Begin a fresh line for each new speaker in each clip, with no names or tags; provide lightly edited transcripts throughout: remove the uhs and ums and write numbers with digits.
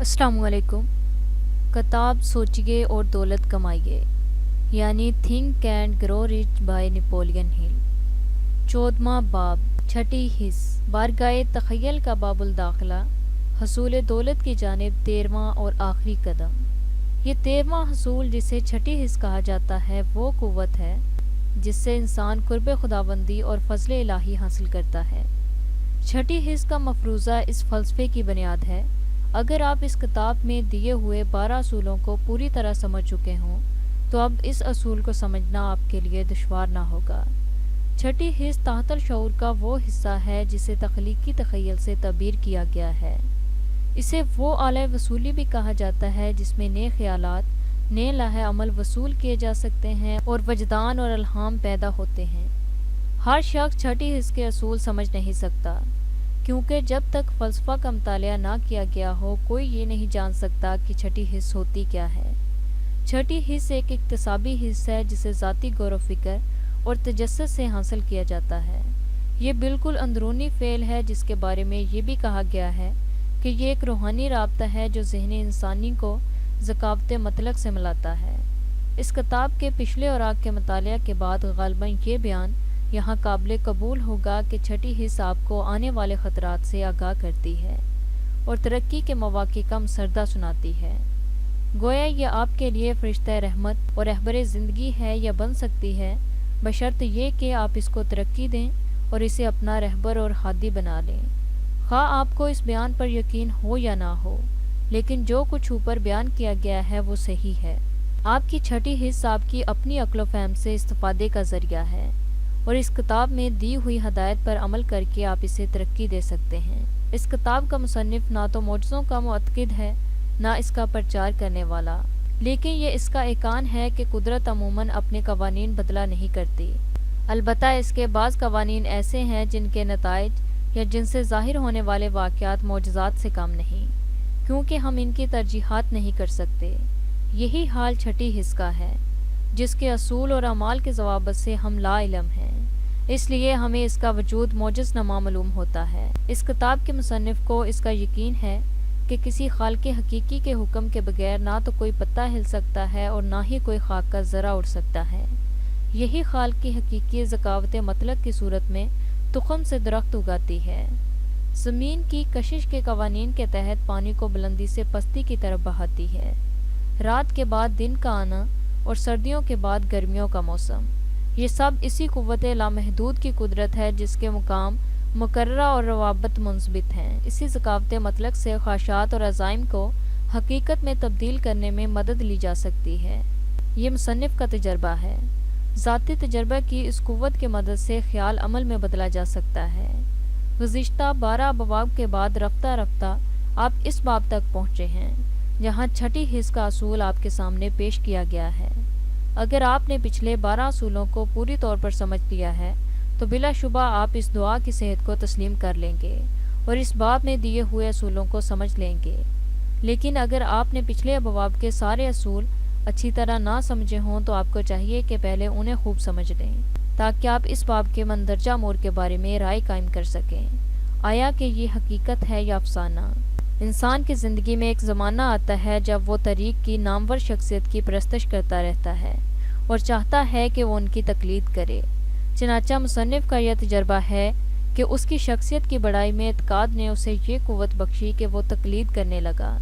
السلام علیکم۔ کتاب سوچیے اور دولت کمائیے، یعنی think and grow rich by Napoleon Hill. 14واں باب، چھٹی حص، بارگاہ تخیل کا باب الداخلہ، حصول دولت کی جانب 13واں اور آخری قدم۔ یہ 13واں حصول، جسے چھٹی حص کہا جاتا ہے، وہ قوت ہے جس سے انسان قرب خداوندی اور فضل الہی حاصل کرتا ہے۔ چھٹی حص کا مفروضہ اس فلسفے کی بنیاد ہے۔ اگر آپ اس کتاب میں دیے ہوئے 12 اصولوں کو پوری طرح سمجھ چکے ہوں تو اب اس اصول کو سمجھنا آپ کے لیے دشوار نہ ہوگا۔ چھٹی حص تحت الشعور کا وہ حصہ ہے جسے تخلیقی تخیل سے تعبیر کیا گیا ہے۔ اسے وہ اعلی وصولی بھی کہا جاتا ہے جس میں نئے خیالات، نئے لائحہ عمل وصول کیے جا سکتے ہیں اور وجدان اور الہام پیدا ہوتے ہیں۔ ہر شخص چھٹی حص کے اصول سمجھ نہیں سکتا، کیونکہ جب تک فلسفہ کا مطالعہ نہ کیا گیا ہو کوئی یہ نہیں جان سکتا کہ چھٹی حص ہوتی کیا ہے۔ چھٹی حص ایک اکتسابی حص ہے جسے ذاتی غور و فکر اور تجسس سے حاصل کیا جاتا ہے۔ یہ بالکل اندرونی فعل ہے جس کے بارے میں یہ بھی کہا گیا ہے کہ یہ ایک روحانی رابطہ ہے جو ذہن انسانی کو ذکاوت مطلق سے ملاتا ہے۔ اس کتاب کے پچھلے اوراق کے مطالعہ کے بعد غالباً یہ بیان یہاں قابل قبول ہوگا کہ چھٹی حص آپ کو آنے والے خطرات سے آگاہ کرتی ہے اور ترقی کے مواقع کا مسردہ سناتی ہے۔ گویا یہ آپ کے لیے فرشتہ رحمت اور رہبر زندگی ہے یا بن سکتی ہے، بشرط یہ کہ آپ اس کو ترقی دیں اور اسے اپنا رہبر اور ہادی بنا لیں۔ خواہ آپ کو اس بیان پر یقین ہو یا نہ ہو، لیکن جو کچھ اوپر بیان کیا گیا ہے وہ صحیح ہے۔ آپ کی چھٹی حص آپ کی اپنی عقل و فہم سے استفادے کا ذریعہ ہے، اور اس کتاب میں دی ہوئی ہدایت پر عمل کر کے آپ اسے ترقی دے سکتے ہیں۔ اس کتاب کا مصنف نہ تو معجزوں کا معتقد ہے نہ اس کا پرچار کرنے والا، لیکن یہ اس کا ایقان ہے کہ قدرت عموماً اپنے قوانین بدلا نہیں کرتی۔ البتہ اس کے بعض قوانین ایسے ہیں جن کے نتائج یا جن سے ظاہر ہونے والے واقعات معجزات سے کم نہیں، کیونکہ ہم ان کی ترجیحات نہیں کر سکتے۔ یہی حال چھٹی حص کا ہے، جس کے اصول اور اعمال کے ضوابط سے ہم لا علم ہیں، اس لیے ہمیں اس کا وجود معجز نما معلوم ہوتا ہے۔ اس کتاب کے مصنف کو اس کا یقین ہے کہ کسی خالق حقیقی کے حکم کے بغیر نہ تو کوئی پتا ہل سکتا ہے اور نہ ہی کوئی خاک کا ذرہ اڑ سکتا ہے۔ یہی خالق حقیقی ذکاوت مطلق کی صورت میں تخم سے درخت اگاتی ہے۔ زمین کی کشش کے قوانین کے تحت پانی کو بلندی سے پستی کی طرف بہاتی ہے۔ رات کے بعد دن کا آنا اور سردیوں کے بعد گرمیوں کا موسم، یہ سب اسی قوت لامحدود کی قدرت ہے جس کے مقام مقررہ اور روابط منضبط ہیں۔ اسی ذکاوت مطلق سے خواہشات اور عزائم کو حقیقت میں تبدیل کرنے میں مدد لی جا سکتی ہے۔ یہ مصنف کا تجربہ ہے۔ ذاتی تجربہ کی اس قوت کی مدد سے خیال عمل میں بدلا جا سکتا ہے۔ گزشتہ 12 ابواب کے بعد رفتہ رفتہ آپ اس باب تک پہنچے ہیں جہاں چھٹی حص کا اصول آپ کے سامنے پیش کیا گیا ہے۔ اگر آپ نے پچھلے 12 اصولوں کو پوری طور پر سمجھ لیا ہے تو بلا شبہ آپ اس دعا کی صحت کو تسلیم کر لیں گے اور اس باب میں دیے ہوئے اصولوں کو سمجھ لیں گے۔ لیکن اگر آپ نے پچھلے ابواب کے سارے اصول اچھی طرح نہ سمجھے ہوں تو آپ کو چاہیے کہ پہلے انہیں خوب سمجھ لیں تاکہ آپ اس باب کے مندرجہ امور کے بارے میں رائے قائم کر سکیں۔ آیا کہ یہ حقیقت ہے یا افسانہ؟ انسان کی زندگی میں ایک زمانہ آتا ہے جب وہ طریق کی نامور شخصیت کی پرستش کرتا رہتا ہے اور چاہتا ہے کہ وہ ان کی تقلید کرے۔ چنانچہ مصنف کا یہ تجربہ ہے کہ اس کی شخصیت کی بڑائی میں اعتقاد نے اسے یہ قوت بخشی کہ وہ تقلید کرنے لگا۔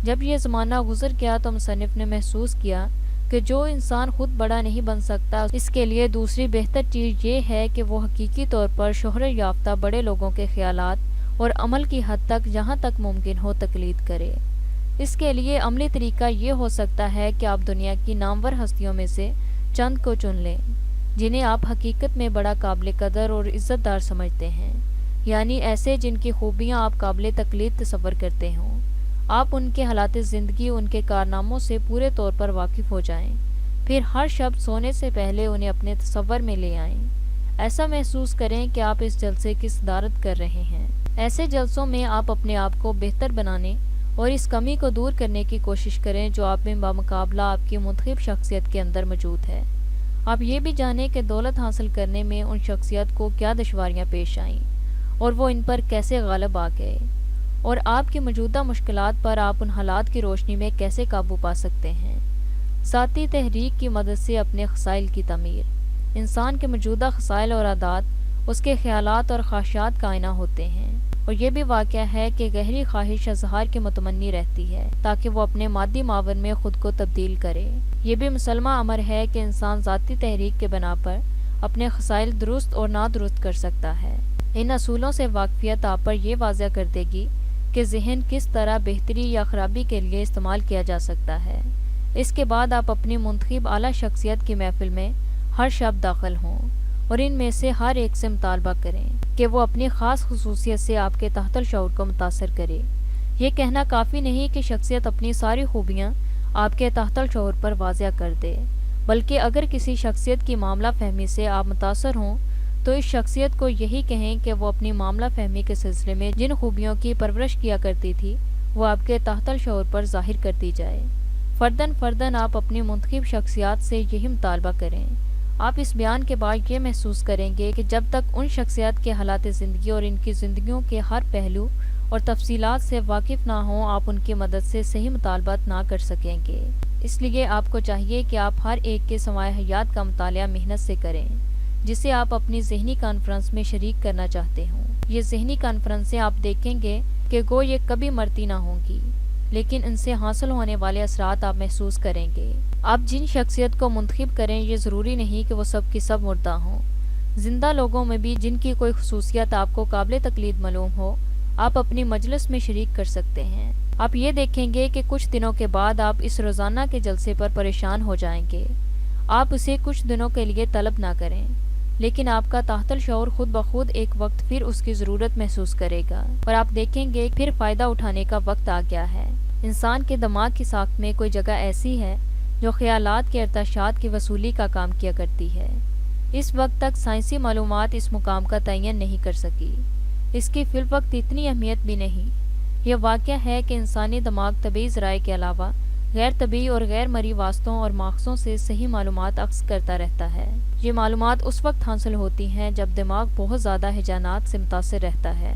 جب یہ زمانہ گزر گیا تو مصنف نے محسوس کیا کہ جو انسان خود بڑا نہیں بن سکتا، اس کے لیے دوسری بہتر چیز یہ ہے کہ وہ حقیقی طور پر شہرت یافتہ بڑے لوگوں کے خیالات اور عمل کی حد تک جہاں تک ممکن ہو تقلید کرے۔ اس کے لیے عملی طریقہ یہ ہو سکتا ہے کہ آپ دنیا کی نامور ہستیوں میں سے چند کو چن لیں جنہیں آپ حقیقت میں بڑا قابل قدر اور عزت دار سمجھتے ہیں، یعنی ایسے جن کی خوبیاں آپ قابل تقلید تصور کرتے ہوں۔ آپ ان کے حالات زندگی، ان کے کارناموں سے پورے طور پر واقف ہو جائیں، پھر ہر شب سونے سے پہلے انہیں اپنے تصور میں لے آئیں۔ ایسا محسوس کریں کہ آپ اس جلسے کی صدارت کر رہے ہیں۔ ایسے جلسوں میں آپ اپنے آپ کو بہتر بنانے اور اس کمی کو دور کرنے کی کوشش کریں جو آپ میں بمقابلہ آپ کی منتخب شخصیت کے اندر موجود ہے۔ آپ یہ بھی جانیں کہ دولت حاصل کرنے میں ان شخصیت کو کیا دشواریاں پیش آئیں اور وہ ان پر کیسے غالب آ گئے، اور آپ کی موجودہ مشکلات پر آپ ان حالات کی روشنی میں کیسے قابو پا سکتے ہیں۔ ذاتی تحریک کی مدد سے اپنے خصائل کی تعمیر۔ انسان کے موجودہ خصائل اور عادات اس کے خیالات اور خواہشات کا آئینہ ہوتے ہیں، اور یہ بھی واقعہ ہے کہ گہری خواہش اظہار کی متمنی رہتی ہے تاکہ وہ اپنے مادی معاون میں خود کو تبدیل کرے۔ یہ بھی مسلمہ امر ہے کہ انسان ذاتی تحریک کے بنا پر اپنے خصائل درست اور نادرست کر سکتا ہے۔ ان اصولوں سے واقفیت آپ پر یہ واضح کر دے گی کہ ذہن کس طرح بہتری یا خرابی کے لیے استعمال کیا جا سکتا ہے۔ اس کے بعد آپ اپنی منتخب اعلیٰ شخصیت کی محفل میں ہر شب داخل ہوں اور ان میں سے ہر ایک سے مطالبہ کریں کہ وہ اپنی خاص خصوصیت سے آپ کے تحت الشعور کو متاثر کرے۔ یہ کہنا کافی نہیں کہ شخصیت اپنی ساری خوبیاں آپ کے تحت الشعور پر واضح کر دے، بلکہ اگر کسی شخصیت کی معاملہ فہمی سے آپ متاثر ہوں تو اس شخصیت کو یہی کہیں کہ وہ اپنی معاملہ فہمی کے سلسلے میں جن خوبیوں کی پرورش کیا کرتی تھی وہ آپ کے تحت الشعور پر ظاہر کر دی جائے۔ فرداً آپ اپنی منتخب شخصیات سے یہی مطالبہ کریں۔ آپ اس بیان کے بعد یہ محسوس کریں گے کہ جب تک ان شخصیات کے حالات زندگی اور ان کی زندگیوں کے ہر پہلو اور تفصیلات سے واقف نہ ہوں، آپ ان کی مدد سے صحیح مطالبات نہ کر سکیں گے۔ اس لیے آپ کو چاہیے کہ آپ ہر ایک کے سوائے حیات کا مطالعہ محنت سے کریں جسے آپ اپنی ذہنی کانفرنس میں شریک کرنا چاہتے ہوں۔ یہ ذہنی کانفرنسیں آپ دیکھیں گے کہ گو یہ کبھی مرتی نہ ہوں گی، لیکن ان سے حاصل ہونے والے اثرات آپ محسوس کریں گے۔ آپ جن شخصیت کو منتخب کریں یہ ضروری نہیں کہ وہ سب کی سب مردہ ہوں۔ زندہ لوگوں میں بھی جن کی کوئی خصوصیت آپ کو قابل تقلید معلوم ہو، آپ اپنی مجلس میں شریک کر سکتے ہیں۔ آپ یہ دیکھیں گے کہ کچھ دنوں کے بعد آپ اس روزانہ کے جلسے پر پریشان ہو جائیں گے۔ آپ اسے کچھ دنوں کے لیے طلب نہ کریں، لیکن آپ کا تحت الشعور خود بخود ایک وقت پھر اس کی ضرورت محسوس کرے گا اور آپ دیکھیں گے پھر فائدہ اٹھانے کا وقت آ گیا ہے۔ انسان کے دماغ کی ساخت میں کوئی جگہ ایسی ہے جو خیالات کے ارتعاشات کی وصولی کا کام کیا کرتی ہے۔ اس وقت تک سائنسی معلومات اس مقام کا تعین نہیں کر سکی۔ اس کی فی الوقت اتنی اہمیت بھی نہیں۔ یہ واقعہ ہے کہ انسانی دماغ طبعی ذرائع کے علاوہ غیر طبعی اور غیر مرئی واسطوں اور ماخذوں سے صحیح معلومات اخذ کرتا رہتا ہے۔ یہ معلومات اس وقت حاصل ہوتی ہیں جب دماغ بہت زیادہ ہیجانات سے متاثر رہتا ہے۔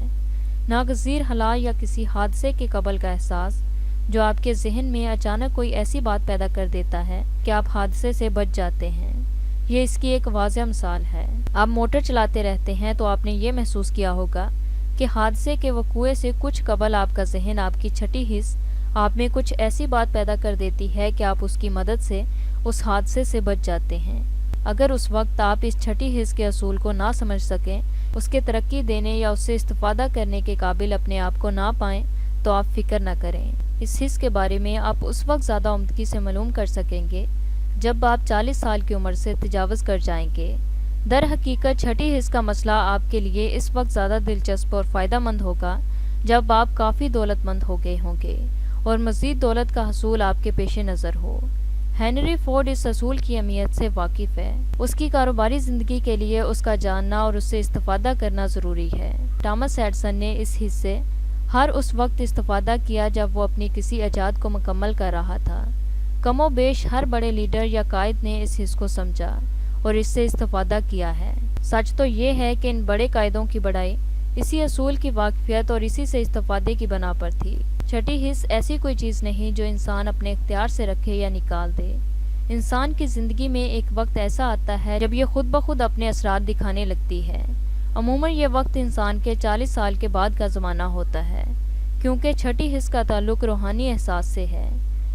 ناگزیر ہلا یا کسی حادثے کے قبل کا احساس جو آپ کے ذہن میں اچانک کوئی ایسی بات پیدا کر دیتا ہے کہ آپ حادثے سے بچ جاتے ہیں، یہ اس کی ایک واضح مثال ہے۔ آپ موٹر چلاتے رہتے ہیں تو آپ نے یہ محسوس کیا ہوگا کہ حادثے کے وقوع سے کچھ قبل آپ کا ذہن، آپ کی چھٹی حس آپ میں کچھ ایسی بات پیدا کر دیتی ہے کہ آپ اس کی مدد سے اس حادثے سے بچ جاتے ہیں۔ اگر اس وقت آپ اس چھٹی حس کے اصول کو نہ سمجھ سکیں، اس کے ترقی دینے یا اس سے استفادہ کرنے کے قابل اپنے آپ کو نہ پائیں تو آپ فکر نہ کریں۔ اس حس کے بارے میں آپ اس وقت زیادہ عمدگی سے معلوم کر سکیں گے جب آپ 40 سال کی عمر سے تجاوز کر جائیں گے۔ در حقیقت چھٹی حس کا مسئلہ آپ کے لیے اس وقت زیادہ دلچسپ اور فائدہ مند ہوگا جب آپ کافی دولت مند ہو گئے ہوں گے اور مزید دولت کا حصول آپ کے پیش نظر ہو۔ ہینری فورڈ اس اصول کی اہمیت سے واقف ہے۔ اس کی کاروباری زندگی کے لیے اس کا جاننا اور اس سے استفادہ کرنا ضروری ہے۔ تھامس ایڈسن نے اس حس سے ہر اس وقت استفادہ کیا جب وہ اپنی کسی ایجاد کو مکمل کر رہا تھا۔ کم و بیش ہر بڑے لیڈر یا قائد نے اس حس کو سمجھا اور اس سے استفادہ کیا ہے۔ سچ تو یہ ہے کہ ان بڑے قائدوں کی بڑائی اسی اصول کی واقفیت اور اسی سے استفادے کی بنا پر تھی۔ چھٹی حس ایسی کوئی چیز نہیں جو انسان اپنے اختیار سے رکھے یا نکال دے۔ انسان کی زندگی میں ایک وقت ایسا آتا ہے جب یہ خود بخود اپنے اثرات دکھانے لگتی ہے۔ عموماً یہ وقت انسان کے 40 سال کے بعد کا زمانہ ہوتا ہے، کیونکہ چھٹی حس کا تعلق روحانی احساس سے ہے۔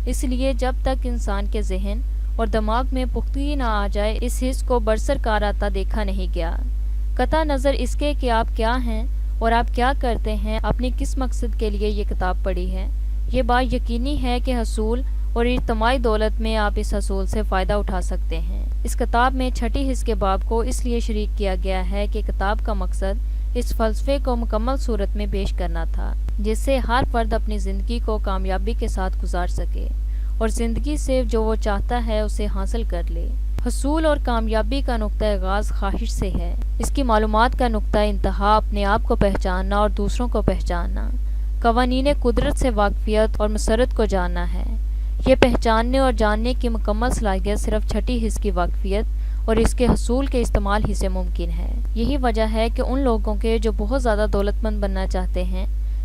اس لیے جب تک انسان کے ذہن اور دماغ میں پختگی نہ آ جائے، اس حس کو برسر کار آتا دیکھا نہیں گیا۔ قطع نظر اس کے کہ آپ کیا ہیں اور آپ کیا کرتے ہیں، اپنی کس مقصد کے لیے یہ کتاب پڑھی ہے، یہ بات یقینی ہے کہ حصول اور اجتماعی دولت میں آپ اس حصول سے فائدہ اٹھا سکتے ہیں۔ اس کتاب میں چھٹی حس کے باب کو اس لیے شریک کیا گیا ہے کہ کتاب کا مقصد اس فلسفے کو مکمل صورت میں پیش کرنا تھا جس سے ہر فرد اپنی زندگی کو کامیابی کے ساتھ گزار سکے اور زندگی سے جو وہ چاہتا ہے اسے حاصل کر لے۔ حصول اور کامیابی کا نقطہ آغاز خواہش سے ہے۔ اس کی معلومات کا نقطہ انتہا اپنے آپ کو پہچاننا اور دوسروں کو پہچاننا، قوانین قدرت سے واقفیت اور مسرت کو جاننا ہے۔ یہ پہچاننے اور جاننے کی مکمل صلاحیت صرف چھٹی حس کی واقفیت اور اس کے حصول کے استعمال ہی سے ممکن ہے۔ یہی وجہ ہے کہ ان لوگوں کے جو بہت زیادہ دولت مند بننا چاہتے ہیں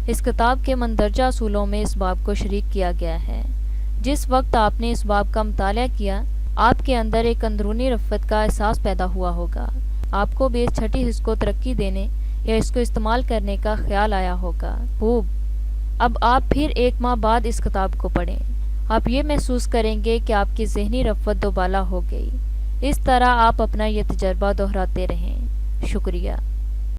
اس کتاب کے مندرجہ اصولوں میں اس باب کو شریک کیا گیا ہے۔ جس وقت آپ نے اس باب کا مطالعہ کیا، آپ کے اندر ایک اندرونی رغبت کا احساس پیدا ہوا ہوگا۔ آپ کو بھی اس چھٹی حص کو ترقی دینے یا اس کو استعمال کرنے کا خیال آیا ہوگا۔ خوب، اب آپ پھر 1 ماہ بعد اس کتاب کو پڑھیں۔ آپ یہ محسوس کریں گے کہ آپ کی ذہنی رغبت دوبالا ہو گئی۔ اس طرح آپ اپنا یہ تجربہ دہراتے رہیں۔ شکریہ۔